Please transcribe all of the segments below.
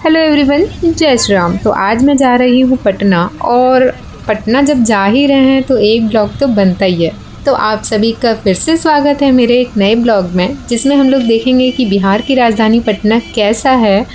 Hello everyone, जय श्री राम। तो आज मैं जा रही हूँ पटना, और पटना जब जा ही रहे हैं तो एक ब्लॉग तो बनता ही है। तो आप सभी का फिर से स्वागत है मेरे एक नए ब्लॉग में, जिसमें हम लोग देखेंगे कि बिहार की राजधानी पटना कैसा है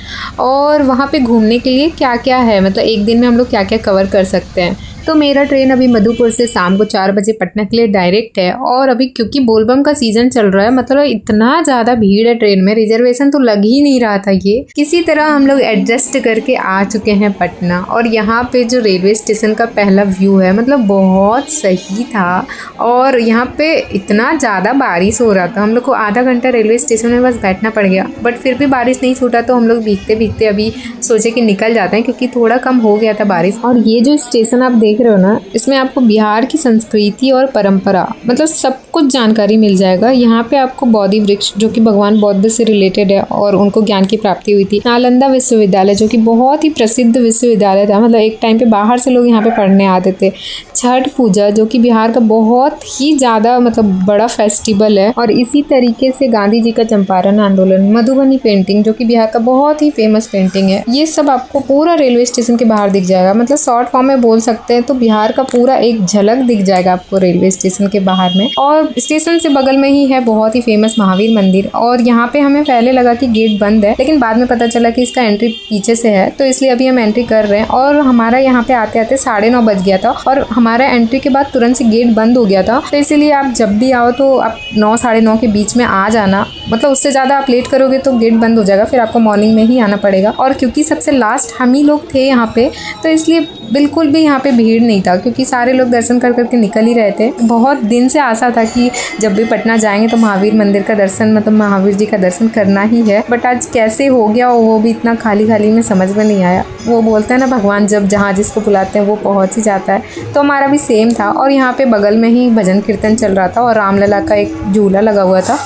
और वहाँ पे घूमने के लिए क्या क्या है, मतलब एक दिन में हम लोग क्या क्या कवर कर सकते हैं। तो मेरा ट्रेन अभी मधुपुर से शाम को 4 बजे पटना के लिए डायरेक्ट है, और अभी क्योंकि बोलबम का सीज़न चल रहा है, मतलब इतना ज़्यादा भीड़ है ट्रेन में, रिजर्वेशन तो लग ही नहीं रहा था। ये किसी तरह हम लोग एडजस्ट करके आ चुके हैं पटना। और यहाँ पे जो रेलवे स्टेशन का पहला व्यू है, मतलब बहुत सही था। और यहाँ पे इतना ज़्यादा बारिश हो रहा था, हम लोग को आधा घंटा रेलवे स्टेशन में बस बैठना पड़ गया, बट फिर भी बारिश नहीं छूटा। तो हम लोग भीगते भीगते अभी सोचे कि निकल जाते हैं, क्योंकि थोड़ा कम हो गया था बारिश। और ये जो स्टेशन आप देख रहे हो ना, इसमें आपको बिहार की संस्कृति और परंपरा, मतलब सब कुछ जानकारी मिल जाएगा। यहाँ पे आपको बोधि वृक्ष, जो कि भगवान बौद्ध से रिलेटेड है और उनको ज्ञान की प्राप्ति हुई थी। नालंदा विश्वविद्यालय, जो कि बहुत ही प्रसिद्ध विश्वविद्यालय था, मतलब एक टाइम पे बाहर से लोग यहाँ पे पढ़ने आते थे। छठ पूजा, जो कि बिहार का बहुत ही ज़्यादा मतलब बड़ा फेस्टिवल है। और इसी तरीके से गांधी जी का चंपारण आंदोलन, मधुबनी पेंटिंग, जो कि बिहार का बहुत ही फेमस पेंटिंग है। ये सब आपको पूरा रेलवे स्टेशन के बाहर दिख जाएगा, मतलब शॉर्ट फॉर्म में बोल सकते हैं तो बिहार का पूरा एक झलक दिख जाएगा आपको रेलवे स्टेशन के बाहर में। और स्टेशन से बगल में ही है बहुत ही फेमस महावीर मंदिर। और यहाँ पे हमें पहले लगा कि गेट बंद है, लेकिन बाद में पता चला कि इसका एंट्री पीछे से है, तो इसलिए अभी हम एंट्री कर रहे हैं। और हमारा यहाँ पे आते आते 9:30 बज गया था, और हमारा एंट्री के बाद तुरंत से गेट बंद हो गया था। तो इसीलिए आप जब भी आओ तो आप 9 साढ़े 9 के बीच में आ जाना, मतलब उससे ज़्यादा आप लेट करोगे तो गेट बंद हो जाएगा, फिर आपको मॉर्निंग में ही आना पड़ेगा। और क्योंकि सबसे लास्ट हम ही लोग थे यहाँ पे, तो इसलिए बिल्कुल भी यहाँ पे भीड़ नहीं था, क्योंकि सारे लोग दर्शन कर करके निकल ही रहे थे। बहुत दिन से आशा था कि जब भी पटना जाएंगे तो महावीर मंदिर का दर्शन, मतलब महावीर जी का दर्शन करना ही है। बट आज कैसे हो गया वो भी इतना खाली खाली में समझ में नहीं आया। वो बोलते हैं ना, भगवान जब जहाँ जिसको बुलाते हैं वो पहुँच ही जाता है। तो हमारा भी सेम था। और यहाँ पे बगल में ही भजन कीर्तन चल रहा था, और रामलला का एक झूला लगा हुआ था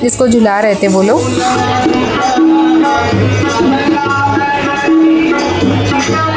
जिसको झुला रहे थे वो लोग।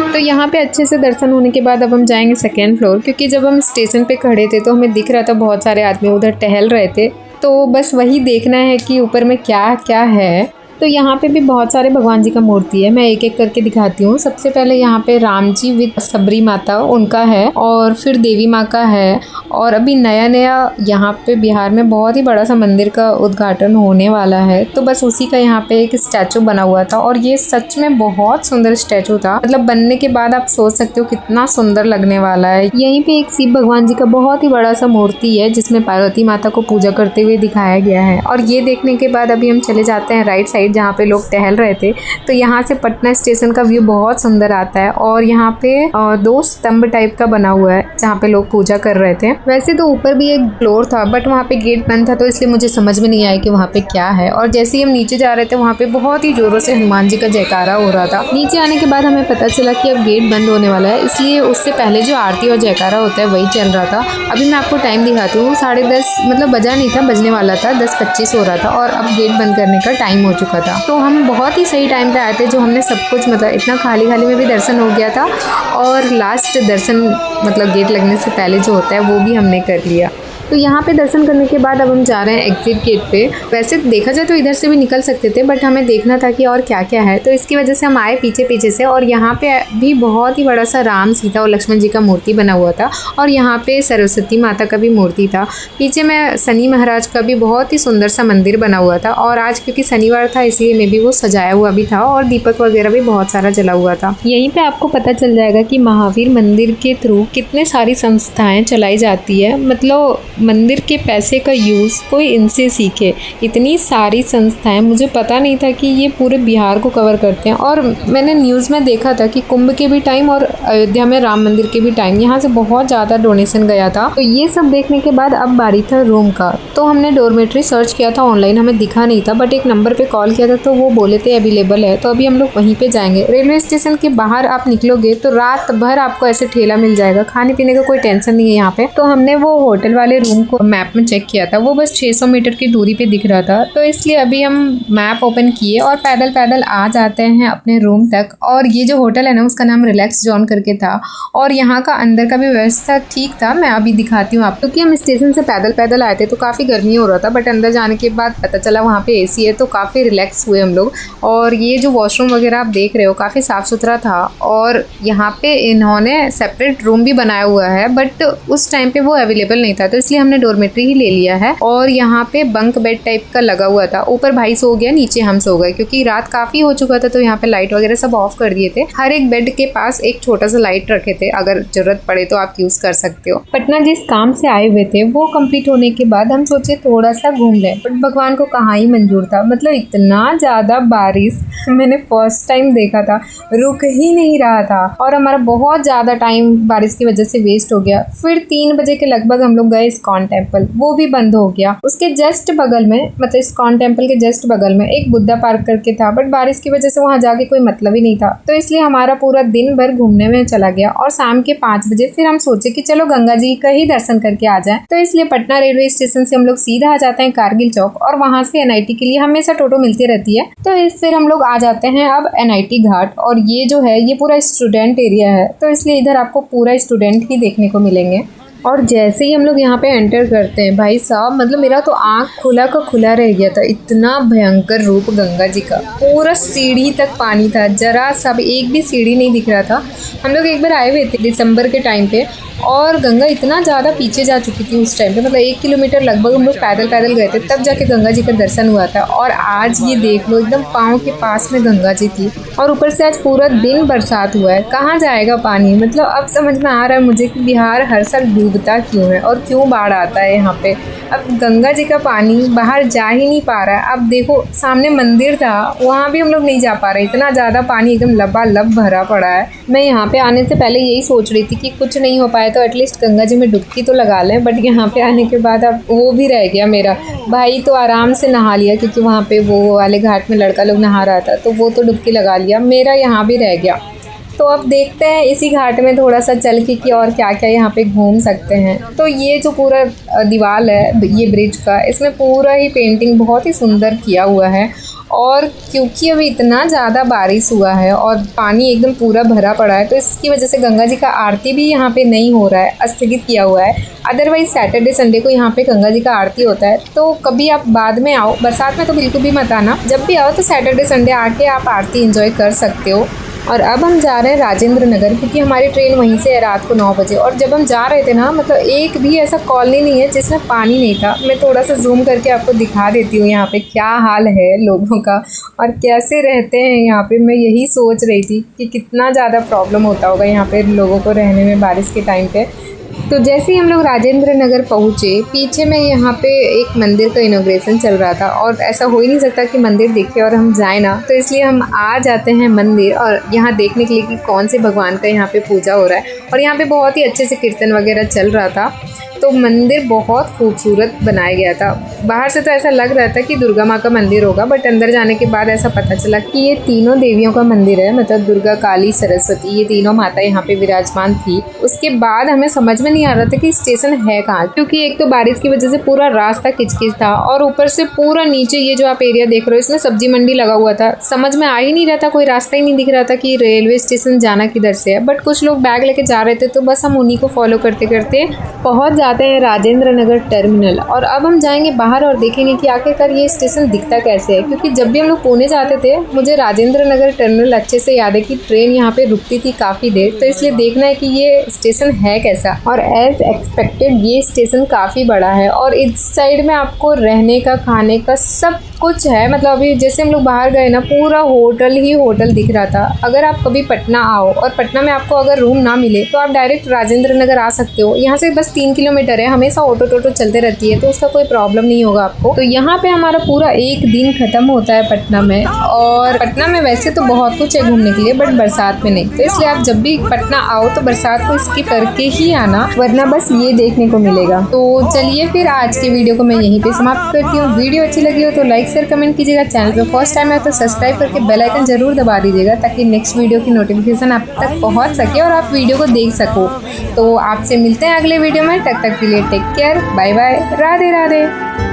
तो यहाँ पे अच्छे से दर्शन होने के बाद अब हम जाएंगे सेकेंड फ्लोर, क्योंकि जब हम स्टेशन पे खड़े थे तो हमें दिख रहा था बहुत सारे आदमी उधर टहल रहे थे। तो बस वही देखना है कि ऊपर में क्या क्या है। तो यहाँ पे भी बहुत सारे भगवान जी का मूर्ति है, मैं एक एक करके दिखाती हूँ। सबसे पहले यहाँ पे राम जी विद सबरी माता, उनका है, और फिर देवी माँ का है। और अभी नया नया यहाँ पे बिहार में बहुत ही बड़ा सा मंदिर का उद्घाटन होने वाला है, तो बस उसी का यहाँ पे एक स्टैचू बना हुआ था। और ये सच में बहुत सुंदर स्टैचू था, मतलब बनने के बाद आप सोच सकते हो कितना सुंदर लगने वाला है। यहीं पे एक शिव भगवान जी का बहुत ही बड़ा सा मूर्ति है, जिसमें पार्वती माता को पूजा करते हुए दिखाया गया है। और ये देखने के बाद अभी हम चले जाते हैं राइट साइड, जहाँ पे लोग टहल रहे थे। तो यहाँ से पटना स्टेशन का व्यू बहुत सुंदर आता है। और यहाँ पे 2 स्तंभ टाइप का बना हुआ है जहाँ पे लोग पूजा कर रहे थे। वैसे तो ऊपर भी एक फ्लोर था, बट वहाँ पे गेट बंद था, तो इसलिए मुझे समझ में नहीं आया कि वहाँ पे क्या है। और जैसे ही हम नीचे जा रहे थे, वहाँ पे बहुत ही जोरों से हनुमान जी का जयकारा हो रहा था। नीचे आने के बाद हमें पता चला कि अब गेट बंद होने वाला है, इसलिए उससे पहले जो आरती और जयकारा होता है वही चल रहा था। अभी मैं आपको टाइम दिखाती हूँ, 10:30, मतलब बजा नहीं था, बजने वाला था, 10:25 हो रहा था, और अब गेट बंद करने का टाइम हो चुका था। तो हम बहुत ही सही टाइम पे आए थे, जो हमने सब कुछ, मतलब इतना खाली खाली में भी दर्शन हो गया था, और लास्ट दर्शन मतलब गेट लगने से पहले जो होता है वो भी हमने कर लिया। तो यहाँ पे दर्शन करने के बाद अब हम जा रहे हैं एग्जिट गेट पे। वैसे देखा जाए तो इधर से भी निकल सकते थे, बट हमें देखना था कि और क्या क्या है, तो इसकी वजह से हम आए पीछे पीछे से। और यहाँ पे भी बहुत ही बड़ा सा राम, सीता और लक्ष्मण जी का मूर्ति बना हुआ था, और यहाँ पे सरस्वती माता का भी मूर्ति था। पीछे में शनि महाराज का भी बहुत ही सुंदर सा मंदिर बना हुआ था। और आज क्योंकि शनिवार था, इसलिए मे भी वो सजाया हुआ भी था, और दीपक वगैरह भी बहुत सारा जला हुआ था। यहीं पे आपको पता चल जाएगा कि महावीर मंदिर के थ्रू कितने सारी संस्थाएं चलाई जाती है, मतलब मंदिर के पैसे का यूज़ कोई इनसे सीखे। इतनी सारी संस्थाएं, मुझे पता नहीं था कि ये पूरे बिहार को कवर करते हैं। और मैंने न्यूज़ में देखा था कि कुंभ के भी टाइम और अयोध्या में राम मंदिर के भी टाइम यहाँ से बहुत ज़्यादा डोनेशन गया था। तो ये सब देखने के बाद अब बारी था रूम का। तो हमने डोरमेट्री सर्च किया था ऑनलाइन, हमें दिखा नहीं था, बट एक नंबर पर कॉल किया था तो वो बोले थे अवेलेबल है। तो अभी हम लोग वहीं पर जाएंगे। रेलवे स्टेशन के बाहर आप निकलोगे तो रात भर आपको ऐसे ठेला मिल जाएगा, खाने पीने का कोई टेंशन नहीं है यहाँ पे। तो हमने वो होटल वाले रूम को मैप में चेक किया था वो बस 600 मीटर की दूरी पे दिख रहा था, तो इसलिए अभी हम मैप ओपन किए और पैदल पैदल आ जाते हैं अपने रूम तक। और ये जो होटल है ना उसका नाम रिलैक्स जॉन करके था और यहाँ का अंदर का भी व्यवस्था ठीक था। मैं अभी दिखाती हूँ आपको। क्योंकि हम स्टेशन से पैदल पैदल आए थे तो काफ़ी गर्मी हो रहा था, बट अंदर जाने के बाद पता चला वहाँ पे एसी है तो काफ़ी रिलैक्स हुए हम लोग। और ये जो वॉशरूम वगैरह आप देख रहे हो काफ़ी साफ़ सुथरा था और यहाँ पे इन्होंने सेपरेट रूम भी बनाया हुआ है, बट उस टाइम पे वो अवेलेबल नहीं था तो इसलिए हमने डोरमेट्री ही ले लिया है। और यहाँ पे बंक बेड टाइप का लगा हुआ था, ऊपर भाई सो गया, नीचे हम सो गए क्योंकि रात काफ़ी हो चुका था तो यहाँ पे लाइट वगैरह सब ऑफ कर दिए थे। हर एक बेड के पास एक छोटा सा लाइट रखे थे, अगर जरूरत पड़े तो आप यूज़ कर सकते हो। पटना जिस काम से आए हुए थे वो कंप्लीट होने के बाद हम सोचे थोड़ा सा घूम लें, बट भगवान को कहाँ ही मंजूर था। मतलब इतना ज़्यादा बारिश मैंने फर्स्ट टाइम देखा था, रुक ही नहीं रहा था और हमारा बहुत ज़्यादा टाइम बारिश की वजह से वेस्ट हो गया। फिर 3 बजे के लगभग हम लोग गए इस्कॉन टेम्पल, वो भी बंद हो गया। उसके जस्ट बगल में, मतलब इस्कॉन टेम्पल के जस्ट बगल में एक बुद्धा पार्क करके था, बट बारिश की वजह से वहाँ जाके कोई मतलब ही नहीं था, तो इसलिए हमारा पूरा दिन भर घूमने में चला गया। और शाम के 5 बजे फिर हम सोचे कि चलो गंगा जी का ही दर्शन करके आ जाएं, तो इसलिए पटना रेलवे स्टेशन से हम लोग सीधा आ जाते हैं कारगिल चौक और वहाँ से एनआईटी के लिए हमेशा टोटो मिलती रहती है, तो फिर हम लोग आ जाते हैं अब एनआईटी घाट। और ये जो है ये पूरा स्टूडेंट एरिया है तो इसलिए इधर आपको पूरा स्टूडेंट ही देखने को मिलेंगे। और जैसे ही हम लोग यहाँ पे एंटर करते हैं भाई साहब, मतलब मेरा तो आँख खुला का खुला रह गया था, इतना भयंकर रूप गंगा जी का। पूरा सीढ़ी तक पानी था, जरा सा एक भी सीढ़ी नहीं दिख रहा था। हम लोग एक बार आए हुए थे दिसंबर के टाइम पे और गंगा इतना ज़्यादा पीछे जा चुकी थी उस टाइम पे, मतलब 1 किलोमीटर लगभग हम लोग पैदल पैदल गए थे तब जाके गंगा जी का दर्शन हुआ था। और आज ये देख लो एकदम पाँव के पास में गंगा जी थी और ऊपर से आज पूरा दिन बरसात हुआ है। कहाँ जाएगा पानी? मतलब अब समझ में आ रहा है मुझे कि बिहार हर साल डूबता क्यों है और क्यों बाढ़ आता है यहाँ पे। अब गंगा जी का पानी बाहर जा ही नहीं पा रहा है। अब देखो सामने मंदिर था, वहाँ भी हम लोग नहीं जा पा रहे, इतना ज़्यादा पानी एकदम लबालब भरा पड़ा है। मैं यहाँ पे आने से पहले यही सोच रही थी कि कुछ नहीं हो पाया तो एटलीस्ट गंगा जी में डुबकी तो लगा लें, बट यहाँ पे आने के बाद अब वो भी रह गया। मेरा भाई तो आराम से नहा लिया क्योंकि वहाँ पे वो वाले घाट में लड़का लोग नहा रहा था तो वो तो डुबकी लगा लिया, मेरा यहाँ भी रह गया। तो अब देखते हैं इसी घाट में थोड़ा सा चल के कि और क्या क्या यहाँ पे घूम सकते हैं। तो ये जो पूरा दीवार है ये ब्रिज का, इसमें पूरा ही पेंटिंग बहुत ही सुंदर किया हुआ है। और क्योंकि अभी इतना ज़्यादा बारिश हुआ है और पानी एकदम पूरा भरा पड़ा है तो इसकी वजह से गंगा जी का आरती भी यहाँ पे नहीं हो रहा है, स्थगित किया हुआ है। अदरवाइज़ सैटरडे संडे को यहाँ पे गंगा जी का आरती होता है, तो कभी आप बाद में आओ, बरसात में तो बिल्कुल भी मत आना, जब भी आओ तो सैटरडे संडे आके आप आरती एंजॉय कर सकते हो। और अब हम जा रहे हैं राजेंद्र नगर क्योंकि हमारी ट्रेन वहीं से है रात को 9 बजे। और जब हम जा रहे थे ना, मतलब एक भी ऐसा कॉलोनी नहीं है जिसमें पानी नहीं था। मैं थोड़ा सा जूम करके आपको दिखा देती हूँ यहाँ पे क्या हाल है लोगों का और कैसे रहते हैं यहाँ पे। मैं यही सोच रही थी कि कितना ज़्यादा प्रॉब्लम होता होगा यहाँ पे लोगों को रहने में बारिश के टाइम पे। तो जैसे ही हम लोग राजेंद्र नगर पहुँचे, पीछे में यहाँ पे एक मंदिर का इनॉग्रेशन चल रहा था और ऐसा हो ही नहीं सकता कि मंदिर देखे और हम जाए ना, तो इसलिए हम आ जाते हैं मंदिर और यहाँ देखने के लिए कि कौन से भगवान का यहाँ पे पूजा हो रहा है। और यहाँ पे बहुत ही अच्छे से कीर्तन वगैरह चल रहा था, तो मंदिर बहुत खूबसूरत बनाया गया था। बाहर से तो ऐसा लग रहा था कि दुर्गा माँ का मंदिर होगा, बट अंदर जाने के बाद ऐसा पता चला कि ये तीनों देवियों का मंदिर है, मतलब दुर्गा, काली, सरस्वती, ये तीनों माता यहाँ पे विराजमान थी। उसके बाद हमें समझ में नहीं आ रहा था कि स्टेशन है कहाँ, क्योंकि एक तो बारिश की वजह से पूरा रास्ता किचकिच था और ऊपर से पूरा नीचे ये जो आप एरिया देख रहे हो इसमें सब्जी मंडी लगा हुआ था। समझ में आ ही नहीं रहा था, कोई रास्ता ही नहीं दिख रहा था कि रेलवे स्टेशन जाना किधर से है। बट कुछ लोग बैग लेके जा रहे थे तो बस हम उन्हीं को फॉलो करते करते पहुँच जाते हैं राजेंद्र नगर टर्मिनल। और अब हम जाएंगे बाहर और देखेंगे कि आखिरकार ये स्टेशन दिखता कैसे है, क्योंकि जब भी हम लोग पुणे जाते थे मुझे राजेंद्र नगर टर्मिनल अच्छे से याद है कि ट्रेन यहाँ पे रुकती थी काफ़ी देर, तो इसलिए देखना है कि ये स्टेशन है कैसा। और एज एक्सपेक्टेड ये स्टेशन काफ़ी बड़ा है और इस साइड में आपको रहने का, खाने का सब कुछ है। मतलब अभी जैसे हम लोग बाहर गए ना, पूरा होटल ही होटल दिख रहा था। अगर आप कभी पटना आओ और पटना में आपको अगर रूम ना मिले तो आप डायरेक्ट राजेंद्र नगर आ सकते हो। यहाँ से बस 3 किलोमीटर है, हमेशा ऑटो टोटो चलते रहती है तो उसका कोई प्रॉब्लम नहीं होगा आपको। तो यहाँ पे हमारा पूरा एक दिन खत्म होता है पटना में। और पटना में वैसे तो बहुत कुछ है घूमने के लिए, बट बरसात में नहीं, तो इसलिए आप जब भी पटना आओ तो बरसात को स्किप करके ही आना, वरना बस ये देखने को मिलेगा। तो चलिए फिर आज के वीडियो को मैं यहीं पे समाप्त करती हूँ। वीडियो अच्छी लगी हो तो लाइक लाइक शेयर कमेंट कीजिएगा। चैनल पे फर्स्ट टाइम है तो सब्सक्राइब करके बेल आइकन ज़रूर दबा दीजिएगा ताकि नेक्स्ट वीडियो की नोटिफिकेशन आप तक पहुंच सके और आप वीडियो को देख सको। तो आपसे मिलते हैं अगले वीडियो में, तब तक के लिए take care, bye bye, Radhe Radhe.